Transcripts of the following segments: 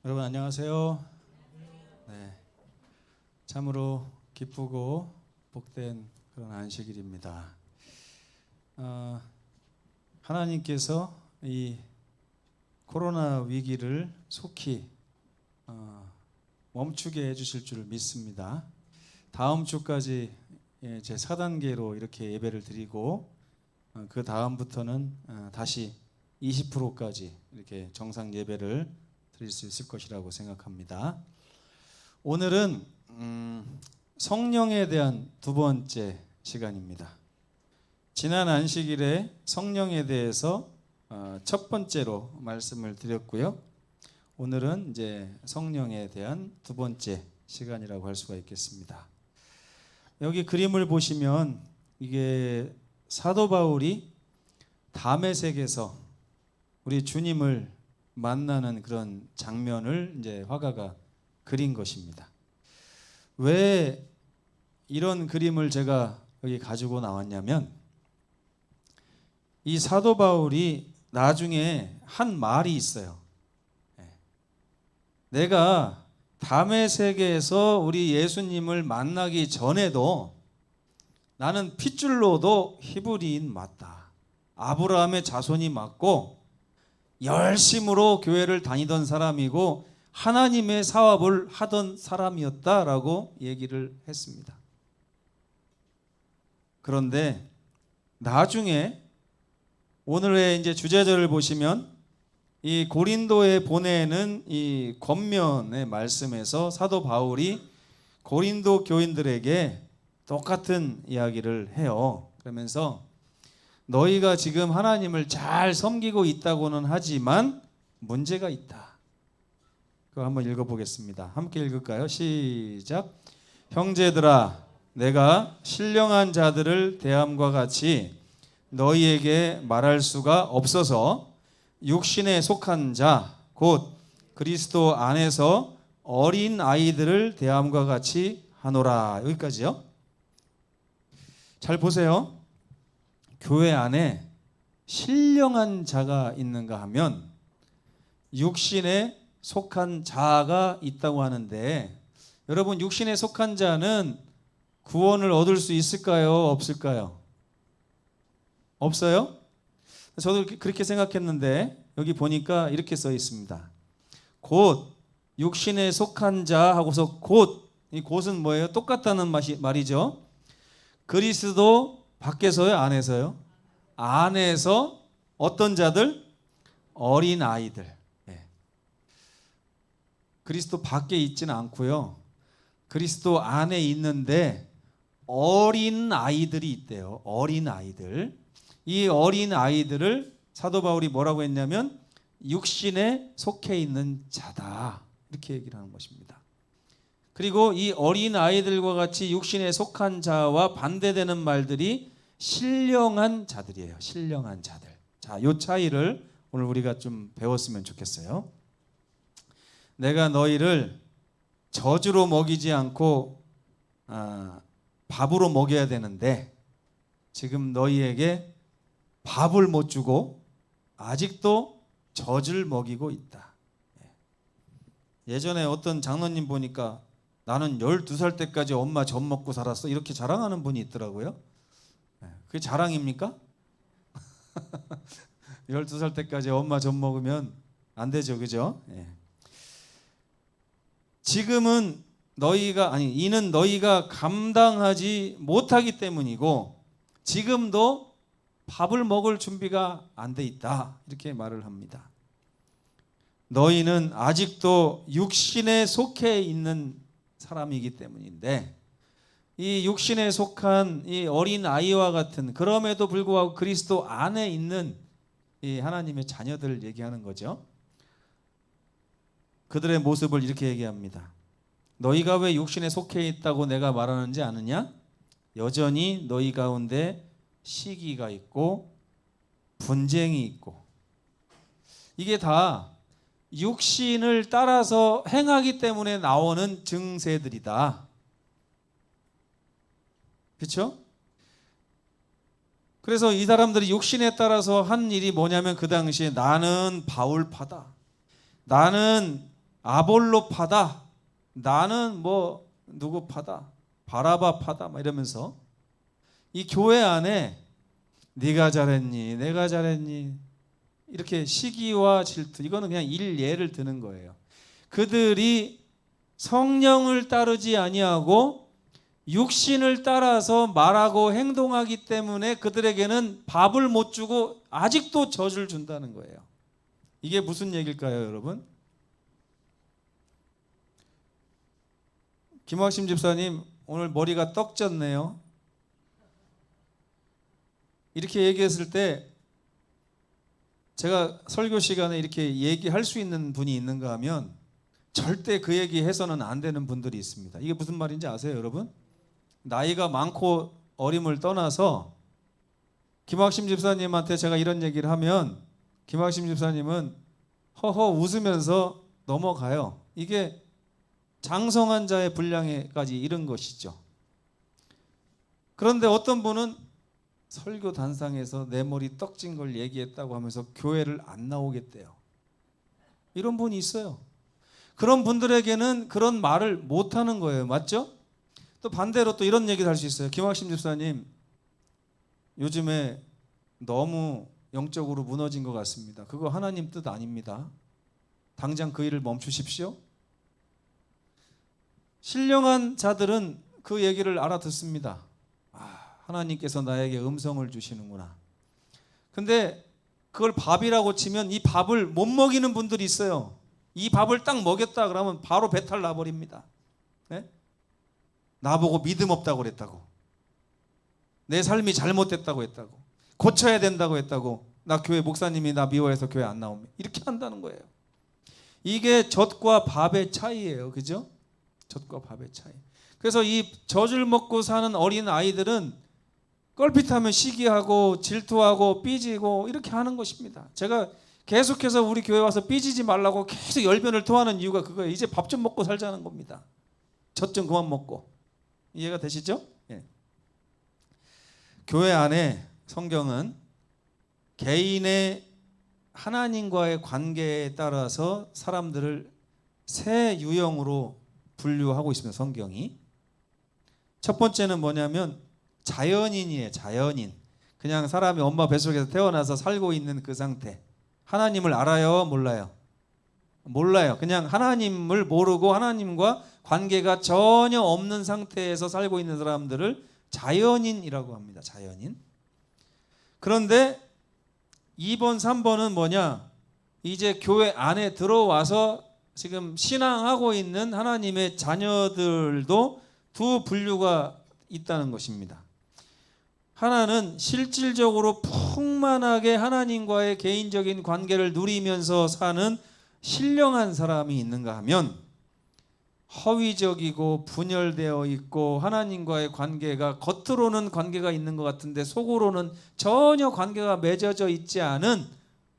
여러분 안녕하세요. 네, 참으로 기쁘고 복된 그런 안식일입니다. 하나님께서 이 코로나 위기를 속히 멈추게 해주실 줄 믿습니다. 다음 주까지 제 4단계로 이렇게 예배를 드리고 그 다음부터는 다시 20%까지 이렇게 정상 예배를 드릴 수 있을 것이라고 생각합니다. 오늘은 성령에 대한 두 번째 시간입니다. 지난 안식일에 성령에 대해서 첫 번째로 말씀을 드렸고요. 오늘은 이제 성령에 대한 두 번째 시간이라고 할 수가 있겠습니다. 여기 그림을 보시면 이게 사도 바울이 다메섹에서 우리 주님을 만나는 그런 장면을 이제 화가가 그린 것입니다. 왜 이런 그림을 제가 여기 가지고 나왔냐면 이 사도 바울이 나중에 한 말이 있어요. 내가 다메섹에서 우리 예수님을 만나기 전에도 나는 핏줄로도 히브리인 맞다. 아브라함의 자손이 맞고 열심으로 교회를 다니던 사람이고 하나님의 사업을 하던 사람이었다라고 얘기를 했습니다. 그런데 나중에 오늘의 이제 주제절을 보시면 이 고린도에 보내는 이 권면의 말씀에서 사도 바울이 고린도 교인들에게 똑같은 이야기를 해요. 그러면서 너희가 지금 하나님을 잘 섬기고 있다고는 하지만 문제가 있다. 그거 한번 읽어보겠습니다. 함께 읽을까요? 시작. 형제들아, 내가 신령한 자들을 대함과 같이 너희에게 말할 수가 없어서 육신에 속한 자, 곧 그리스도 안에서 어린 아이들을 대함과 같이 하노라. 여기까지요. 잘 보세요. 교회 안에 신령한 자가 있는가 하면 육신에 속한 자가 있다고 하는데, 여러분 육신에 속한 자는 구원을 얻을 수 있을까요? 없을까요? 없어요? 저도 그렇게 생각했는데 여기 보니까 이렇게 써 있습니다. 곧 육신에 속한 자 하고서 곧, 이 곧은 뭐예요? 똑같다는 말이죠. 그리스도 밖에서요? 안에서요? 안에서 어떤 자들? 어린 아이들. 네. 그리스도 밖에 있지는 않고요. 그리스도 안에 있는데 어린 아이들이 있대요. 어린 아이들. 이 어린 아이들을 사도 바울이 뭐라고 했냐면 육신에 속해 있는 자다. 이렇게 얘기를 하는 것입니다. 그리고 이 어린 아이들과 같이 육신에 속한 자와 반대되는 말들이 신령한 자들이에요. 신령한 자들. 자, 이 차이를 오늘 우리가 좀 배웠으면 좋겠어요. 내가 너희를 저주로 먹이지 않고 밥으로 먹여야 되는데 지금 너희에게 밥을 못 주고 아직도 젖을 먹이고 있다. 예전에 어떤 장로님 보니까 나는 12살 때까지 엄마 젖 먹고 살았어. 이렇게 자랑하는 분이 있더라고요. 그게 자랑입니까? 12살 때까지 엄마 젖 먹으면 안 되죠. 그죠? 지금은 이는 너희가 감당하지 못하기 때문이고 지금도 밥을 먹을 준비가 안 돼 있다. 이렇게 말을 합니다. 너희는 아직도 육신에 속해 있는 사람이기 때문인데 이 육신에 속한 이 어린 아이와 같은, 그럼에도 불구하고 그리스도 안에 있는 이 하나님의 자녀들을 얘기하는 거죠. 그들의 모습을 이렇게 얘기합니다. 너희가 왜 육신에 속해 있다고 내가 말하는지 아느냐? 여전히 너희 가운데 시기가 있고 분쟁이 있고, 이게 다 육신을 따라서 행하기 때문에 나오는 증세들이다. 그렇죠? 그래서 이 사람들이 육신에 따라서 한 일이 뭐냐면 그 당시에 나는 바울파다. 나는 아볼로 파다, 나는 뭐 누구 파다, 바라바 파다 막 이러면서 이 교회 안에 네가 잘했니, 내가 잘했니, 이렇게 시기와 질투, 이거는 그냥 일예를 드는 거예요. 그들이 성령을 따르지 아니하고 육신을 따라서 말하고 행동하기 때문에 그들에게는 밥을 못 주고 아직도 젖을 준다는 거예요. 이게 무슨 얘기일까요, 여러분? 김학심 집사님 오늘 머리가 떡졌네요. 이렇게 얘기했을 때 제가 설교 시간에 이렇게 얘기할 수 있는 분이 있는가 하면 절대 그 얘기 해서는 안 되는 분들이 있습니다. 이게 무슨 말인지 아세요, 여러분? 나이가 많고 어림을 떠나서 김학심 집사님한테 제가 이런 얘기를 하면 김학심 집사님은 허허 웃으면서 넘어가요. 이게 장성한 자의 분량에까지 이른 것이죠. 그런데 어떤 분은 설교 단상에서 내 머리 떡진 걸 얘기했다고 하면서 교회를 안 나오겠대요. 이런 분이 있어요. 그런 분들에게는 그런 말을 못 하는 거예요. 맞죠? 또 반대로 또 이런 얘기를 할 수 있어요. 김학심 집사님 요즘에 너무 영적으로 무너진 것 같습니다. 그거 하나님 뜻 아닙니다. 당장 그 일을 멈추십시오. 신령한 자들은 그 얘기를 알아듣습니다. 하나님께서 나에게 음성을 주시는구나. 근데 그걸 밥이라고 치면 이 밥을 못 먹이는 분들이 있어요. 이 밥을 딱 먹였다 그러면 바로 배탈 나버립니다. 네? 나보고 믿음 없다고 그랬다고, 내 삶이 잘못됐다고 했다고, 고쳐야 된다고 했다고, 나 교회 목사님이 나 미워해서 교회 안 나오면 이렇게 한다는 거예요. 이게 젖과 밥의 차이예요. 그죠? 젖과 밥의 차이. 그래서 이 젖을 먹고 사는 어린 아이들은 껄핏하면 시기하고 질투하고 삐지고 이렇게 하는 것입니다. 제가 계속해서 우리 교회 와서 삐지지 말라고 계속 열변을 토하는 이유가 그거예요. 이제 밥 좀 먹고 살자는 겁니다. 젖 좀 그만 먹고. 이해가 되시죠? 예. 교회 안에 성경은 개인의 하나님과의 관계에 따라서 사람들을 세 유형으로 분류하고 있습니다. 성경이. 첫 번째는 뭐냐면 자연인이에요. 자연인. 그냥 사람이 엄마 뱃속에서 태어나서 살고 있는 그 상태. 하나님을 알아요? 몰라요? 몰라요. 그냥 하나님을 모르고 하나님과 관계가 전혀 없는 상태에서 살고 있는 사람들을 자연인이라고 합니다. 자연인. 그런데 2번, 3번은 뭐냐? 이제 교회 안에 들어와서 지금 신앙하고 있는 하나님의 자녀들도 두 분류가 있다는 것입니다. 하나는 실질적으로 풍만하게 하나님과의 개인적인 관계를 누리면서 사는 신령한 사람이 있는가 하면 허위적이고 분열되어 있고 하나님과의 관계가 겉으로는 관계가 있는 것 같은데 속으로는 전혀 관계가 맺어져 있지 않은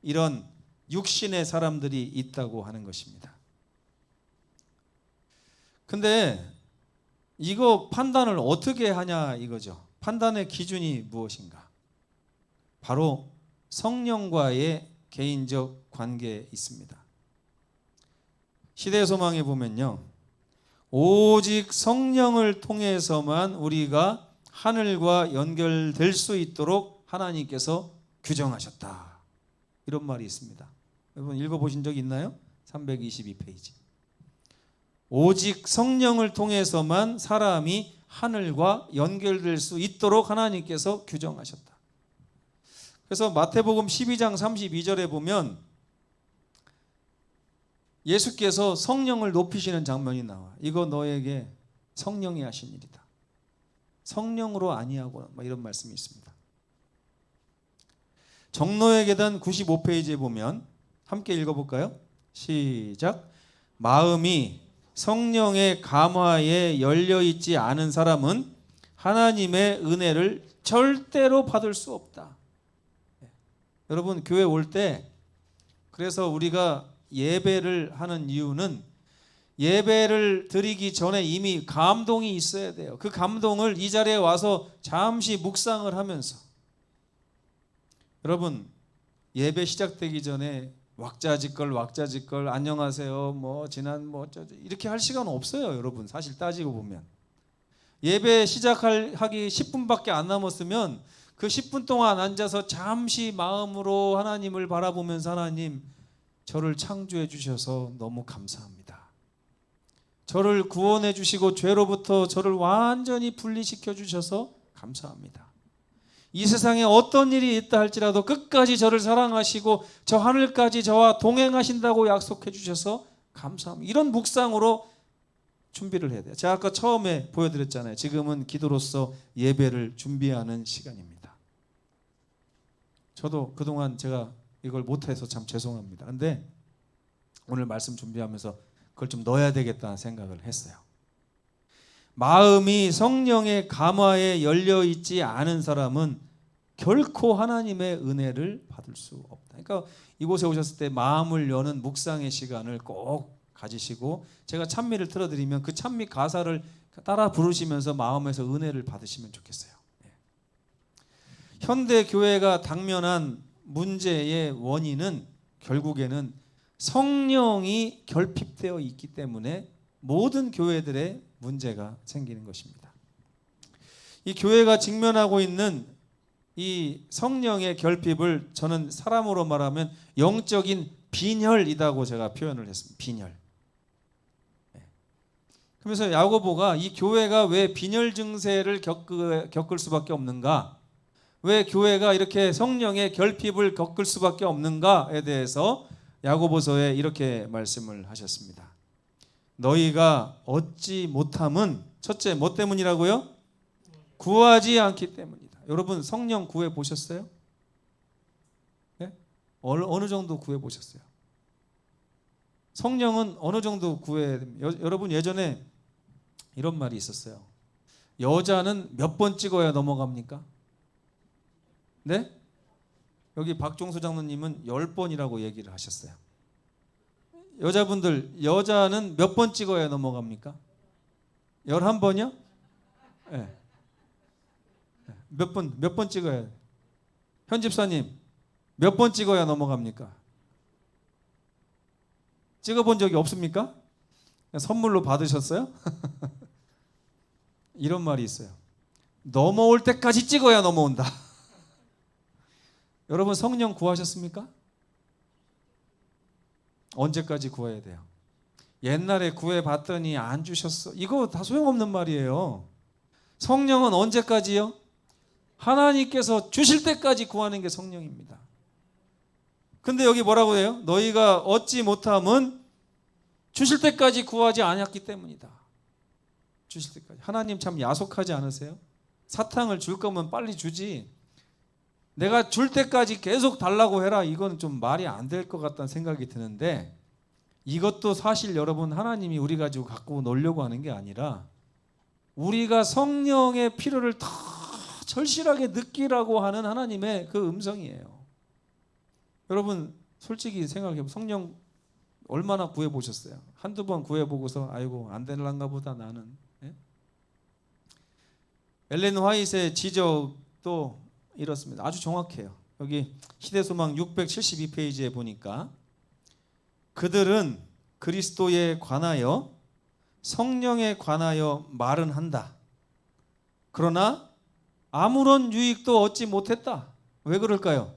이런 육신의 사람들이 있다고 하는 것입니다. 근데 이거 판단을 어떻게 하냐 이거죠. 판단의 기준이 무엇인가? 바로 성령과의 개인적 관계에 있습니다. 시대의 소망에 보면요, 오직 성령을 통해서만 우리가 하늘과 연결될 수 있도록 하나님께서 규정하셨다. 이런 말이 있습니다. 여러분 읽어보신 적 있나요? 322페이지. 오직 성령을 통해서만 사람이 하늘과 연결될 수 있도록 하나님께서 규정하셨다. 그래서 마태복음 12장 32절에 보면 예수께서 성령을 높이시는 장면이 나와. 이거 너에게 성령이 하신 일이다. 성령으로 아니하고 이런 말씀이 있습니다. 정노의 계단 95페이지에 보면 함께 읽어볼까요? 시작. 마음이 성령의 감화에 열려있지 않은 사람은 하나님의 은혜를 절대로 받을 수 없다. 여러분 교회 올 때 그래서 우리가 예배를 하는 이유는 예배를 드리기 전에 이미 감동이 있어야 돼요. 그 감동을 이 자리에 와서 잠시 묵상을 하면서, 여러분 예배 시작되기 전에 왁자지껄 안녕하세요 뭐 지난 뭐 이렇게 할 시간 없어요. 여러분 사실 따지고 보면 예배 시작하기 10분밖에 안 남았으면 그 10분 동안 앉아서 잠시 마음으로 하나님을 바라보면서 하나님 저를 창조해 주셔서 너무 감사합니다. 저를 구원해 주시고 죄로부터 저를 완전히 분리시켜 주셔서 감사합니다. 이 세상에 어떤 일이 있다 할지라도 끝까지 저를 사랑하시고 저 하늘까지 저와 동행하신다고 약속해 주셔서 감사합니다. 이런 묵상으로 준비를 해야 돼요. 제가 아까 처음에 보여드렸잖아요. 지금은 기도로서 예배를 준비하는 시간입니다. 저도 그동안 제가 이걸 못해서 참 죄송합니다. 근데 오늘 말씀 준비하면서 그걸 좀 넣어야 되겠다는 생각을 했어요. 마음이 성령의 감화에 열려 있지 않은 사람은 결코 하나님의 은혜를 받을 수 없다. 그러니까 이곳에 오셨을 때 마음을 여는 묵상의 시간을 꼭 가지시고 제가 찬미를 틀어드리면 그 찬미 가사를 따라 부르시면서 마음에서 은혜를 받으시면 좋겠어요. 현대 교회가 당면한 문제의 원인은 결국에는 성령이 결핍되어 있기 때문에 모든 교회들의 문제가 생기는 것입니다. 이 교회가 직면하고 있는 이 성령의 결핍을 저는 사람으로 말하면 영적인 빈혈이라고 제가 표현을 했습니다. 빈혈. 그래서 야고보가 이 교회가 왜 빈혈 증세를 겪을 수밖에 없는가? 왜 교회가 이렇게 성령의 결핍을 겪을 수밖에 없는가에 대해서 야고보서에 이렇게 말씀을 하셨습니다. 너희가 얻지 못함은 첫째 뭐 때문이라고요? 구하지 않기 때문이다. 여러분 성령 구해 보셨어요? 네? 어느 정도 구해 보셨어요? 성령은 어느 정도 구해야 됩니다. 여러분 예전에 이런 말이 있었어요. 여자는 몇 번 찍어야 넘어갑니까? 네? 여기 박종수 장로님은 10번이라고 얘기를 하셨어요. 여자분들 여자는 몇 번 찍어야 넘어갑니까? 11번이요? 네. 몇 번 찍어야 돼요? 현 집사님 몇 번 찍어야 넘어갑니까? 찍어본 적이 없습니까? 선물로 받으셨어요? 이런 말이 있어요. 넘어올 때까지 찍어야 넘어온다. 여러분 성령 구하셨습니까? 언제까지 구해야 돼요? 옛날에 구해봤더니 안 주셨어. 이거 다 소용없는 말이에요. 성령은 언제까지요? 하나님께서 주실 때까지 구하는 게 성령입니다. 근데 여기 뭐라고 해요? 너희가 얻지 못함은 주실 때까지 구하지 않았기 때문이다. 주실 때까지. 하나님 참 야속하지 않으세요? 사탕을 줄 거면 빨리 주지. 내가 줄 때까지 계속 달라고 해라. 이건 좀 말이 안 될 것 같다는 생각이 드는데 이것도 사실 여러분 하나님이 우리 가지고 갖고 놀려고 하는 게 아니라 우리가 성령의 필요를 더 절실하게 느끼라고 하는 하나님의 그 음성이에요. 여러분 솔직히 생각해보면 성령 얼마나 구해보셨어요? 한두 번 구해보고서 아이고 안 되는가 보다 나는. 예? 엘렌 화이트의 지적도 이렇습니다. 아주 정확해요. 여기 시대소망 672페이지에 보니까 그들은 그리스도에 관하여 성령에 관하여 말은 한다. 그러나 아무런 유익도 얻지 못했다. 왜 그럴까요?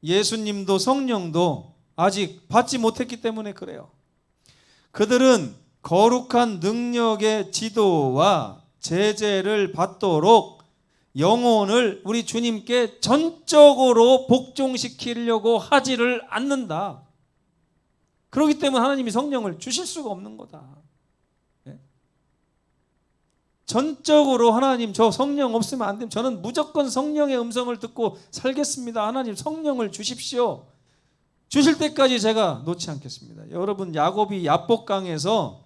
예수님도 성령도 아직 받지 못했기 때문에 그래요. 그들은 거룩한 능력의 지도와 제재를 받도록 영혼을 우리 주님께 전적으로 복종시키려고 하지를 않는다. 그렇기 때문에 하나님이 성령을 주실 수가 없는 거다. 네? 전적으로 하나님 저 성령 없으면 안 됩니다. 저는 무조건 성령의 음성을 듣고 살겠습니다. 하나님 성령을 주십시오. 주실 때까지 제가 놓지 않겠습니다. 여러분 야곱이 야복강에서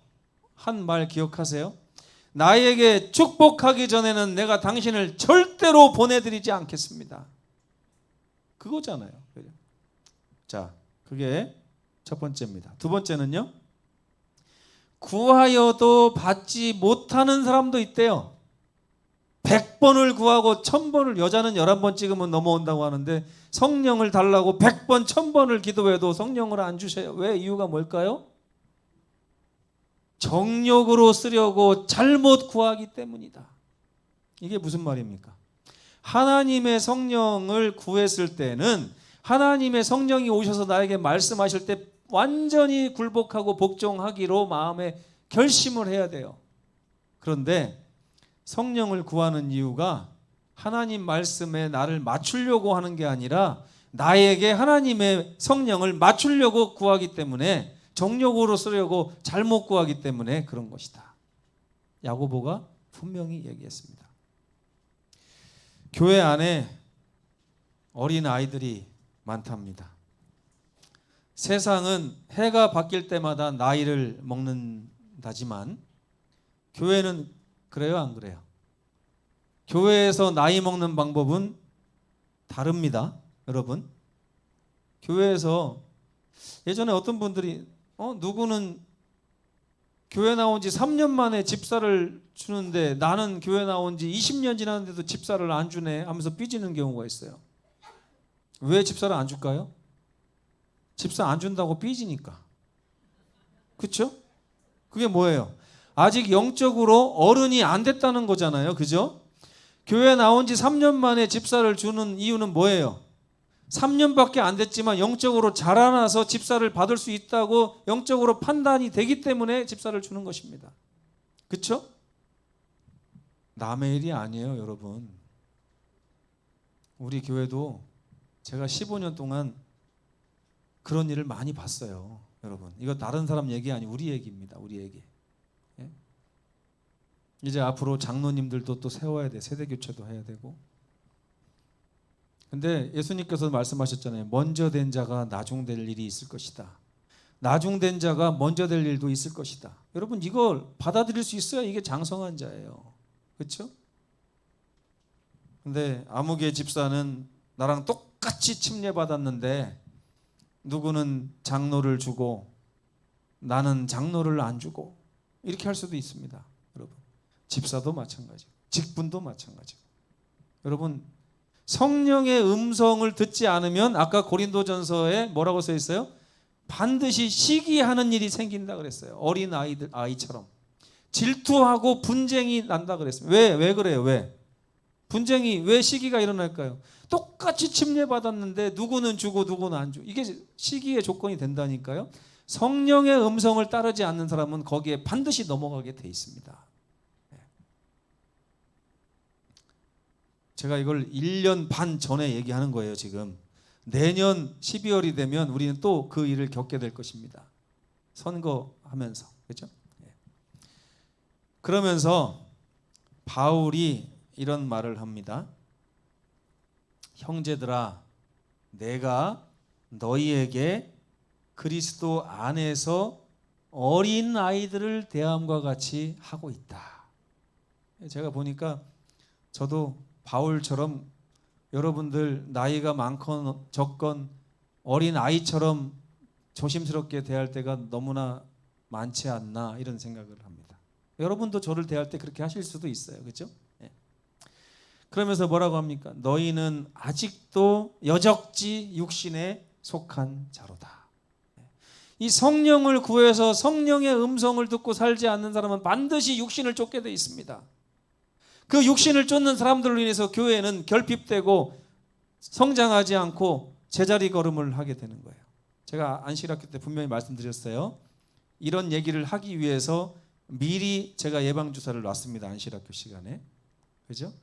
한 말 기억하세요? 나에게 축복하기 전에는 내가 당신을 절대로 보내드리지 않겠습니다. 그거잖아요. 자, 그게 첫 번째입니다. 두 번째는요. 구하여도 받지 못하는 사람도 있대요. 100번을 구하고 1000번을, 여자는 11번 찍으면 넘어온다고 하는데 성령을 달라고 100번 1000번을 기도해도 성령을 안 주셔요. 왜? 이유가 뭘까요? 정욕으로 쓰려고 잘못 구하기 때문이다. 이게 무슨 말입니까? 하나님의 성령을 구했을 때는 하나님의 성령이 오셔서 나에게 말씀하실 때 완전히 굴복하고 복종하기로 마음에 결심을 해야 돼요. 그런데 성령을 구하는 이유가 하나님 말씀에 나를 맞추려고 하는 게 아니라 나에게 하나님의 성령을 맞추려고 구하기 때문에, 정욕으로 쓰려고 잘못 구하기 때문에 그런 것이다. 야고보가 분명히 얘기했습니다. 교회 안에 어린 아이들이 많답니다. 세상은 해가 바뀔 때마다 나이를 먹는다지만 교회는 그래요, 안 그래요? 교회에서 나이 먹는 방법은 다릅니다, 여러분. 교회에서 예전에 어떤 분들이 누구는 교회 나온 지 3년 만에 집사를 주는데 나는 교회 나온 지 20년 지났는데도 집사를 안 주네 하면서 삐지는 경우가 있어요. 왜 집사를 안 줄까요? 집사 안 준다고 삐지니까. 그렇죠? 그게 뭐예요? 아직 영적으로 어른이 안 됐다는 거잖아요. 그죠? 교회 나온 지 3년 만에 집사를 주는 이유는 뭐예요? 3년밖에 안 됐지만 영적으로 자라나서 집사를 받을 수 있다고 영적으로 판단이 되기 때문에 집사를 주는 것입니다. 그렇죠? 남의 일이 아니에요, 여러분. 우리 교회도 제가 15년 동안 그런 일을 많이 봤어요, 여러분. 이거 다른 사람 얘기 아니고 우리 얘기입니다, 우리 얘기. 예? 이제 앞으로 장로님들도 또 세워야 돼, 세대 교체도 해야 되고. 근데 예수님께서 말씀하셨잖아요. 먼저 된 자가 나중될 일이 있을 것이다. 나중된 자가 먼저 될 일도 있을 것이다. 여러분, 이걸 받아들일 수 있어야 이게 장성한 자예요. 그렇죠? 근데 아무개 집사는 나랑 똑같이 침례받았는데 누구는 장로를 주고 나는 장로를 안 주고 이렇게 할 수도 있습니다. 여러분, 집사도 마찬가지고 직분도 마찬가지고. 여러분, 성령의 음성을 듣지 않으면 아까 고린도전서에 뭐라고 써 있어요? 반드시 시기하는 일이 생긴다 그랬어요. 어린 아이처럼 질투하고 분쟁이 난다 그랬어요. 왜 그래요? 왜? 분쟁이 왜 시기가 일어날까요? 똑같이 침례받았는데 누구는 주고 누구는 안 주고, 이게 시기의 조건이 된다니까요. 성령의 음성을 따르지 않는 사람은 거기에 반드시 넘어가게 돼 있습니다. 제가 이걸 1년 반 전에 얘기하는 거예요. 지금 내년 12월이 되면 우리는 또 그 일을 겪게 될 것입니다. 선거하면서. 그렇죠? 그러면서 바울이 이런 말을 합니다. 형제들아, 내가 너희에게 그리스도 안에서 어린 아이들을 대함과 같이 하고 있다. 제가 보니까 저도 바울처럼 여러분들 나이가 많건 적건 어린 아이처럼 조심스럽게 대할 때가 너무나 많지 않나, 이런 생각을 합니다. 여러분도 저를 대할 때 그렇게 하실 수도 있어요. 그렇죠? 그러면서 뭐라고 합니까? 너희는 아직도 여적지 육신에 속한 자로다. 이 성령을 구해서 성령의 음성을 듣고 살지 않는 사람은 반드시 육신을 쫓게 돼 있습니다. 그 육신을 쫓는 사람들로 인해서 교회는 결핍되고 성장하지 않고 제자리 걸음을 하게 되는 거예요. 제가 안식학교 때 분명히 말씀드렸어요. 이런 얘기를 하기 위해서 미리 제가 예방주사를 놨습니다. 안식학교 시간에. 그죠?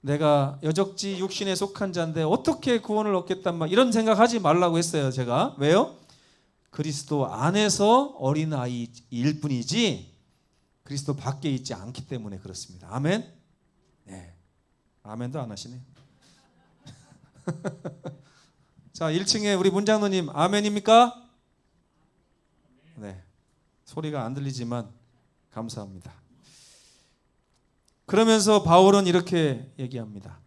내가 여적지 육신에 속한 자인데 어떻게 구원을 얻겠단 말, 이런 생각하지 말라고 했어요. 제가. 왜요? 그리스도 안에서 어린아이일 뿐이지 그리스도 밖에 있지 않기 때문에 그렇습니다. 아멘? 네. 아멘도 안 하시네. 자, 1층에 우리 문장로님 아멘입니까? 네. 소리가 안 들리지만 감사합니다. 그러면서 바울은 이렇게 얘기합니다.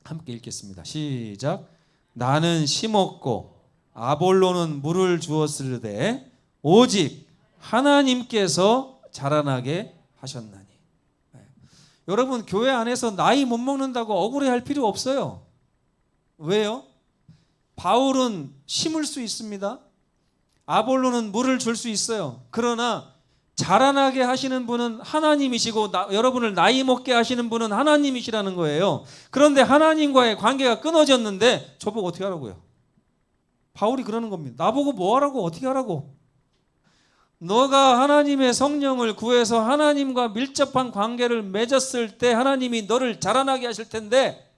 함께 읽겠습니다. 시작. 나는 심었고 아볼로는 물을 주었으되 오직 하나님께서 자라나게 하셨나니. 여러분, 교회 안에서 나이 못 먹는다고 억울해할 필요 없어요. 왜요? 바울은 심을 수 있습니다. 아볼로는 물을 줄 수 있어요. 그러나 자라나게 하시는 분은 하나님이시고 여러분을 나이 먹게 하시는 분은 하나님이시라는 거예요. 그런데 하나님과의 관계가 끊어졌는데 저보고 어떻게 하라고요? 바울이 그러는 겁니다. 나보고 뭐 하라고, 어떻게 하라고? 너가 하나님의 성령을 구해서 하나님과 밀접한 관계를 맺었을 때 하나님이 너를 자라나게 하실 텐데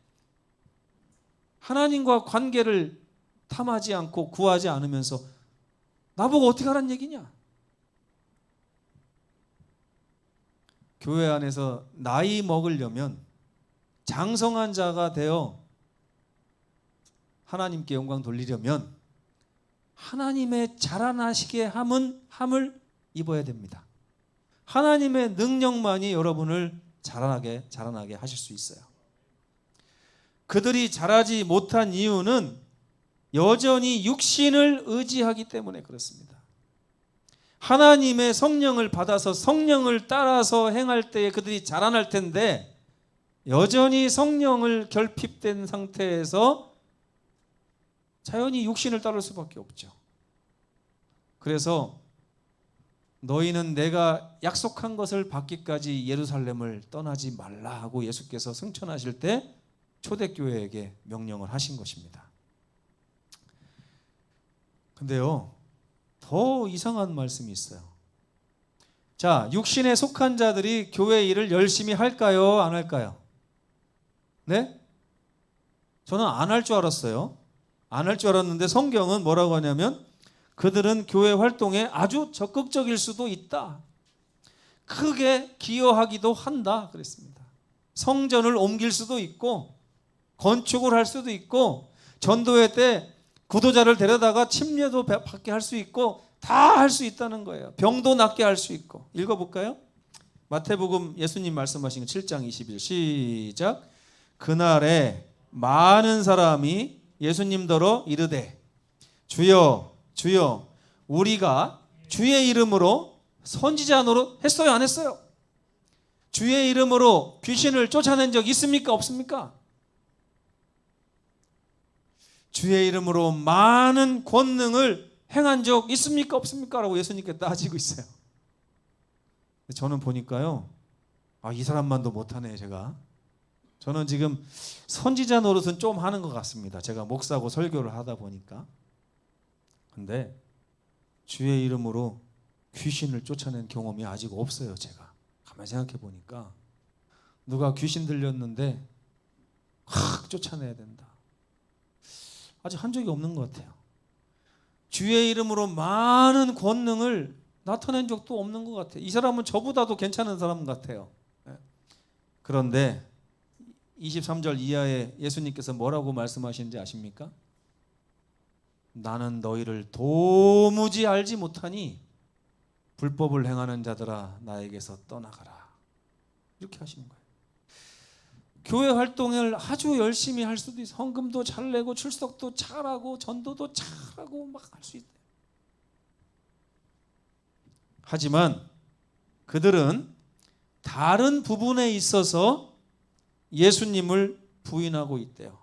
하나님과 관계를 탐하지 않고 구하지 않으면서 나보고 어떻게 하라는 얘기냐? 교회 안에서 나이 먹으려면 장성한 자가 되어 하나님께 영광 돌리려면 하나님의 자라나시게 함을 입어야 됩니다. 하나님의 능력만이 여러분을 자라나게 하실 수 있어요. 그들이 자라지 못한 이유는 여전히 육신을 의지하기 때문에 그렇습니다. 하나님의 성령을 받아서 성령을 따라서 행할 때에 그들이 자라날 텐데 여전히 성령을 결핍된 상태에서 자연히 육신을 따를 수밖에 없죠. 그래서 너희는 내가 약속한 것을 받기까지 예루살렘을 떠나지 말라 하고 예수께서 승천하실 때 초대교회에게 명령을 하신 것입니다. 근데요, 더 이상한 말씀이 있어요. 자, 육신에 속한 자들이 교회 일을 열심히 할까요? 안 할까요? 네? 저는 안 할 줄 알았어요. 안 할 줄 알았는데 성경은 뭐라고 하냐면 그들은 교회 활동에 아주 적극적일 수도 있다. 크게 기여하기도 한다 그랬습니다. 성전을 옮길 수도 있고 건축을 할 수도 있고 전도회 때 구도자를 데려다가 침례도 받게 할 수 있고 다 할 수 있다는 거예요. 병도 낫게 할 수 있고. 읽어볼까요? 마태복음 예수님 말씀하신 거 7장 21 시작. 그날에 많은 사람이 예수님더러 이르되 주여 주여 우리가 주의 이름으로 선지자 노릇 했어요 안 했어요? 주의 이름으로 귀신을 쫓아낸 적 있습니까 없습니까? 주의 이름으로 많은 권능을 행한 적 있습니까 없습니까? 라고 예수님께 따지고 있어요. 저는 보니까요, 이 사람만도 못하네 제가. 저는 지금 선지자 노릇은 좀 하는 것 같습니다. 제가 목사고 설교를 하다 보니까. 근데 주의 이름으로 귀신을 쫓아낸 경험이 아직 없어요. 제가 가만히 생각해 보니까 누가 귀신 들렸는데 확 쫓아내야 된다. 아직 한 적이 없는 것 같아요. 주의 이름으로 많은 권능을 나타낸 적도 없는 것 같아요. 이 사람은 저보다도 괜찮은 사람 같아요. 그런데 23절 이하에 예수님께서 뭐라고 말씀하시는지 아십니까? 나는 너희를 도무지 알지 못하니 불법을 행하는 자들아 나에게서 떠나가라. 이렇게 하시는 거예요. 교회 활동을 아주 열심히 할 수도 있어요. 헌금도 잘 내고 출석도 잘하고 전도도 잘하고 막 할 수 있대요. 하지만 그들은 다른 부분에 있어서 예수님을 부인하고 있대요.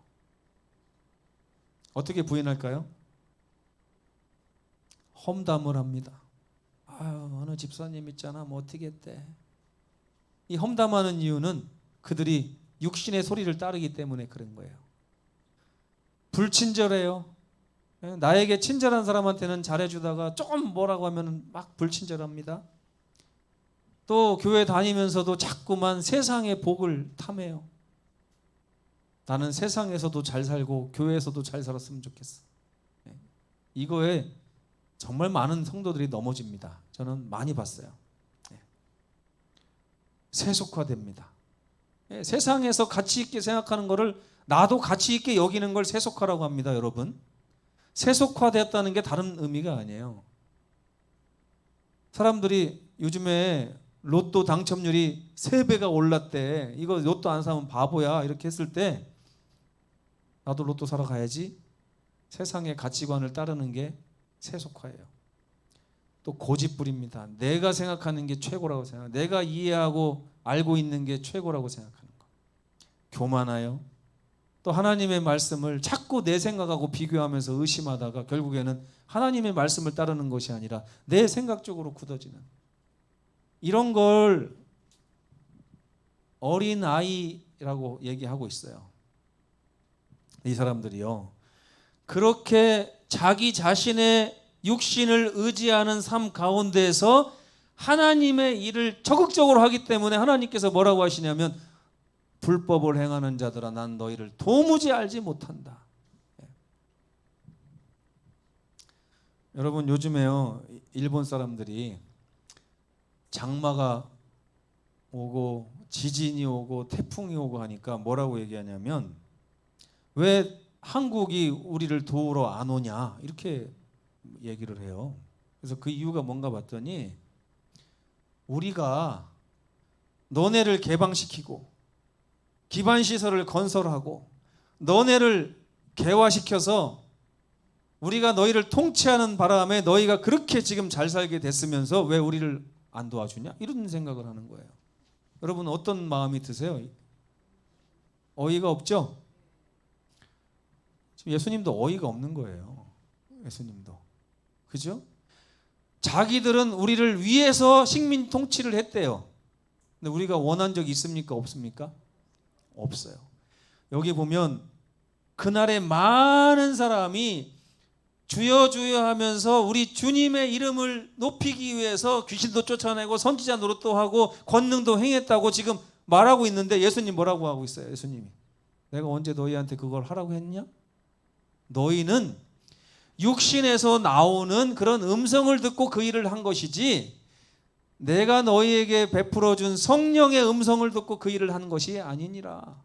어떻게 부인할까요? 험담을 합니다. 어느 집사님 있잖아 뭐 어떻게 했대. 이 험담하는 이유는 그들이 육신의 소리를 따르기 때문에 그런 거예요. 불친절해요. 나에게 친절한 사람한테는 잘해주다가 조금 뭐라고 하면 막 불친절합니다. 또 교회 다니면서도 자꾸만 세상의 복을 탐해요. 나는 세상에서도 잘 살고 교회에서도 잘 살았으면 좋겠어. 이거에 정말 많은 성도들이 넘어집니다. 저는 많이 봤어요. 세속화됩니다. 세상에서 가치 있게 생각하는 거를 나도 가치 있게 여기는 걸 세속화라고 합니다. 여러분, 세속화됐다는 게 다른 의미가 아니에요. 사람들이 요즘에 로또 당첨률이 3배가 올랐대. 이거 로또 안 사면 바보야 이렇게 했을 때 나도 로또 사러 가야지. 세상의 가치관을 따르는 게 세속화예요. 또 고집부립니다. 내가 생각하는 게 최고라고 생각. 내가 이해하고 알고 있는 게 최고라고 생각하는 거. 교만하여 또 하나님의 말씀을 자꾸 내 생각하고 비교하면서 의심하다가 결국에는 하나님의 말씀을 따르는 것이 아니라 내 생각적으로 굳어지는, 이런 걸 어린아이라고 얘기하고 있어요. 이 사람들이요, 그렇게 자기 자신의 육신을 의지하는 삶 가운데에서 하나님의 일을 적극적으로 하기 때문에 하나님께서 뭐라고 하시냐면, 불법을 행하는 자들아 난 너희를 도무지 알지 못한다. 여러분, 요즘에요, 일본 사람들이 장마가 오고 지진이 오고 태풍이 오고 하니까 뭐라고 얘기하냐면, 왜 한국이 우리를 도우러 안 오냐 이렇게 얘기를 해요. 그래서 그 이유가 뭔가 봤더니, 우리가 너네를 개방시키고 기반시설을 건설하고 너네를 개화시켜서 우리가 너희를 통치하는 바람에 너희가 그렇게 지금 잘 살게 됐으면서 왜 우리를 안 도와주냐, 이런 생각을 하는 거예요. 여러분, 어떤 마음이 드세요? 어이가 없죠? 지금 예수님도 어이가 없는 거예요. 예수님도. 그죠? 자기들은 우리를 위해서 식민 통치를 했대요. 근데 우리가 원한 적이 있습니까? 없습니까? 없어요. 여기 보면 그날에 많은 사람이 주여 주여 하면서 우리 주님의 이름을 높이기 위해서 귀신도 쫓아내고 선지자 노릇도 하고 권능도 행했다고 지금 말하고 있는데, 예수님 뭐라고 하고 있어요? 예수님이 내가 언제 너희한테 그걸 하라고 했냐? 너희는 육신에서 나오는 그런 음성을 듣고 그 일을 한 것이지, 내가 너희에게 베풀어준 성령의 음성을 듣고 그 일을 한 것이 아니니라.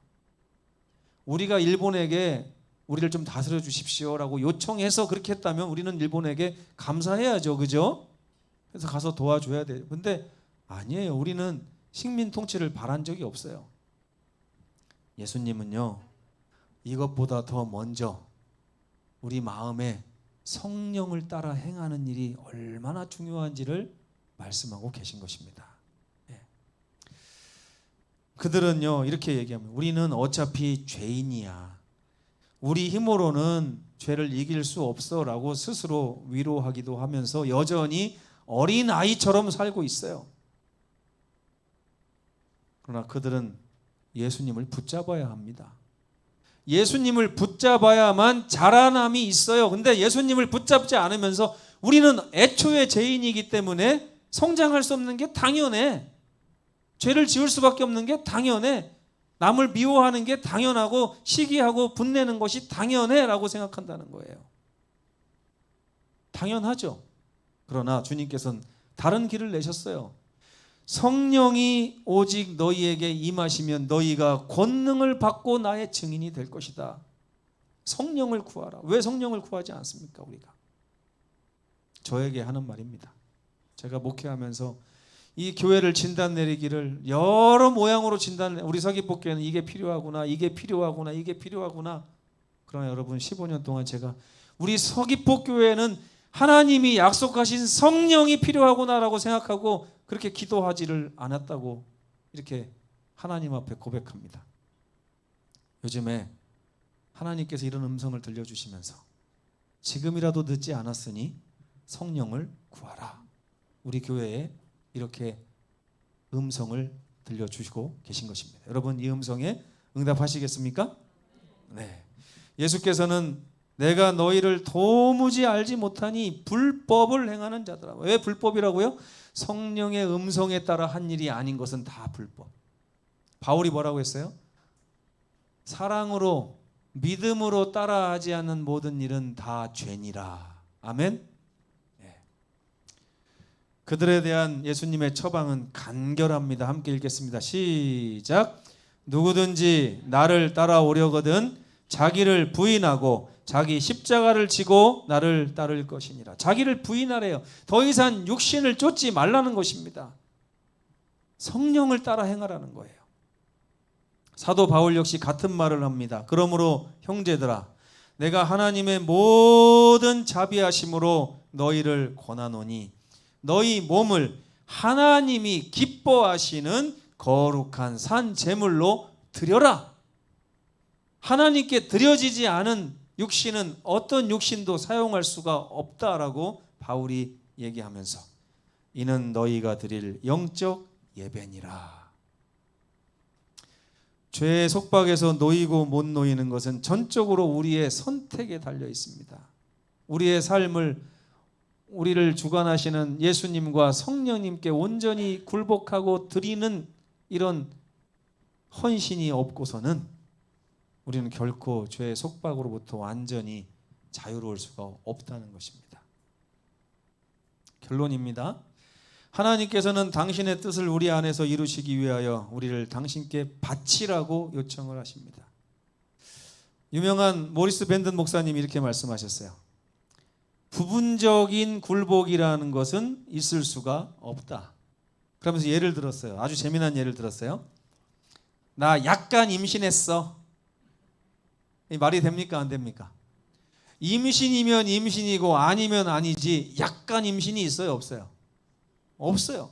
우리가 일본에게 우리를 좀 다스려 주십시오라고 요청해서 그렇게 했다면 우리는 일본에게 감사해야죠. 그죠? 그래서 가서 도와줘야 돼요. 근데 아니에요. 우리는 식민 통치를 바란 적이 없어요. 예수님은요, 이것보다 더 먼저 우리 마음에 성령을 따라 행하는 일이 얼마나 중요한지를 말씀하고 계신 것입니다. 그들은요, 이렇게 얘기합니다. 우리는 어차피 죄인이야. 우리 힘으로는 죄를 이길 수 없어 라고 스스로 위로하기도 하면서 여전히 어린아이처럼 살고 있어요. 그러나 그들은 예수님을 붙잡아야 합니다. 예수님을 붙잡아야만 자라남이 있어요. 근데 예수님을 붙잡지 않으면서 우리는 애초에 죄인이기 때문에 성장할 수 없는 게 당연해. 죄를 지을 수밖에 없는 게 당연해. 남을 미워하는 게 당연하고 시기하고 분내는 것이 당연해 라고 생각한다는 거예요. 당연하죠. 그러나 주님께서는 다른 길을 내셨어요. 성령이 오직 너희에게 임하시면 너희가 권능을 받고 나의 증인이 될 것이다. 성령을 구하라. 왜 성령을 구하지 않습니까? 우리가 저에게 하는 말입니다. 제가 목회하면서 이 교회를 진단 내리기를 여러 모양으로 우리 서귀포교회는 이게 필요하구나, 이게 필요하구나, 이게 필요하구나. 그러나 여러분, 15년 동안 제가 우리 서귀포교회는 하나님이 약속하신 성령이 필요하구나라고 생각하고 그렇게 기도하지를 않았다고 이렇게 하나님 앞에 고백합니다. 요즘에 하나님께서 이런 음성을 들려주시면서 지금이라도 늦지 않았으니 성령을 구하라. 우리 교회에 이렇게 음성을 들려주시고 계신 것입니다. 여러분, 이 음성에 응답하시겠습니까? 네. 예수께서는 내가 너희를 도무지 알지 못하니 불법을 행하는 자들아. 왜 불법이라고요? 성령의 음성에 따라 한 일이 아닌 것은 다 불법. 바울이 뭐라고 했어요? 사랑으로 믿음으로 따라하지 않는 모든 일은 다 죄니라. 아멘. 그들에 대한 예수님의 처방은 간결합니다. 함께 읽겠습니다. 시작. 누구든지 나를 따라오려거든 자기를 부인하고 자기 십자가를 지고 나를 따를 것이니라. 자기를 부인하래요. 더 이상 육신을 쫓지 말라는 것입니다. 성령을 따라 행하라는 거예요. 사도 바울 역시 같은 말을 합니다. 그러므로 형제들아, 내가 하나님의 모든 자비하심으로 너희를 권하노니 너희 몸을 하나님이 기뻐하시는 거룩한 산 제물로 드려라. 하나님께 드려지지 않은 육신은 어떤 육신도 사용할 수가 없다라고 바울이 얘기하면서 이는 너희가 드릴 영적 예배니라. 죄의 속박에서 놓이고 못 놓이는 것은 전적으로 우리의 선택에 달려 있습니다. 우리의 삶을 우리를 주관하시는 예수님과 성령님께 온전히 굴복하고 드리는 이런 헌신이 없고서는 우리는 결코 죄의 속박으로부터 완전히 자유로울 수가 없다는 것입니다. 결론입니다. 하나님께서는 당신의 뜻을 우리 안에서 이루시기 위하여 우리를 당신께 바치라고 요청을 하십니다. 유명한 모리스 벤든 목사님이 이렇게 말씀하셨어요. 부분적인 굴복이라는 것은 있을 수가 없다. 그러면서 예를 들었어요. 아주 재미난 예를 들었어요. 나 약간 임신했어. 이 말이 됩니까? 안 됩니까? 임신이면 임신이고 아니면 아니지 약간 임신이 있어요? 없어요? 없어요.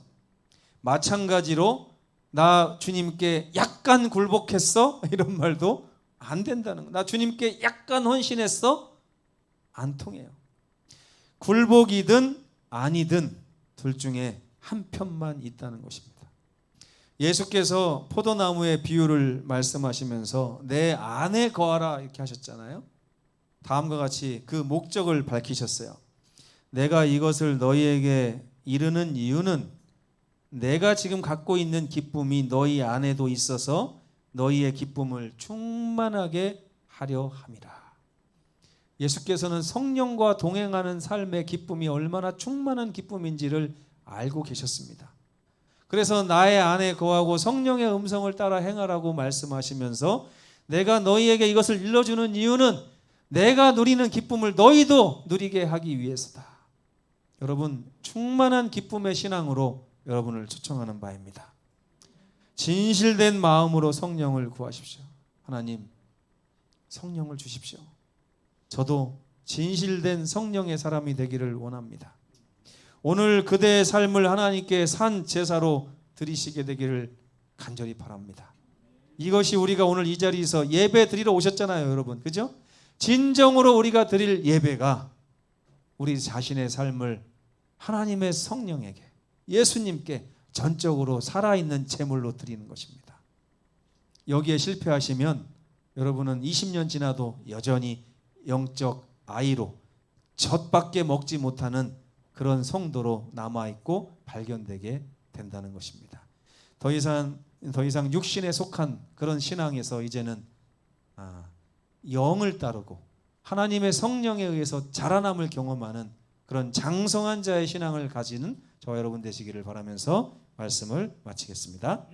마찬가지로 나 주님께 약간 굴복했어? 이런 말도 안 된다는 거. 나 주님께 약간 헌신했어? 안 통해요. 굴복이든 아니든 둘 중에 한 편만 있다는 것입니다. 예수께서 포도나무의 비유를 말씀하시면서 내 안에 거하라 이렇게 하셨잖아요. 다음과 같이 그 목적을 밝히셨어요. 내가 이것을 너희에게 이르는 이유는 내가 지금 갖고 있는 기쁨이 너희 안에도 있어서 너희의 기쁨을 충만하게 하려 함이라. 예수께서는 성령과 동행하는 삶의 기쁨이 얼마나 충만한 기쁨인지를 알고 계셨습니다. 그래서 나의 안에 거하고 성령의 음성을 따라 행하라고 말씀하시면서 내가 너희에게 이것을 일러주는 이유는 내가 누리는 기쁨을 너희도 누리게 하기 위해서다. 여러분, 충만한 기쁨의 신앙으로 여러분을 초청하는 바입니다. 진실된 마음으로 성령을 구하십시오. 하나님, 성령을 주십시오. 저도 진실된 성령의 사람이 되기를 원합니다. 오늘 그대의 삶을 하나님께 산 제사로 드리시게 되기를 간절히 바랍니다. 이것이 우리가 오늘 이 자리에서 예배 드리러 오셨잖아요, 여러분. 그죠? 진정으로 우리가 드릴 예배가 우리 자신의 삶을 하나님의 성령에게, 예수님께 전적으로 살아있는 제물로 드리는 것입니다. 여기에 실패하시면 여러분은 20년 지나도 여전히 영적 아이로 젖밖에 먹지 못하는 그런 성도로 남아있고 발견되게 된다는 것입니다. 더 이상 육신에 속한 그런 신앙에서 이제는 영을 따르고 하나님의 성령에 의해서 자라남을 경험하는 그런 장성한 자의 신앙을 가지는 저와 여러분 되시기를 바라면서 말씀을 마치겠습니다.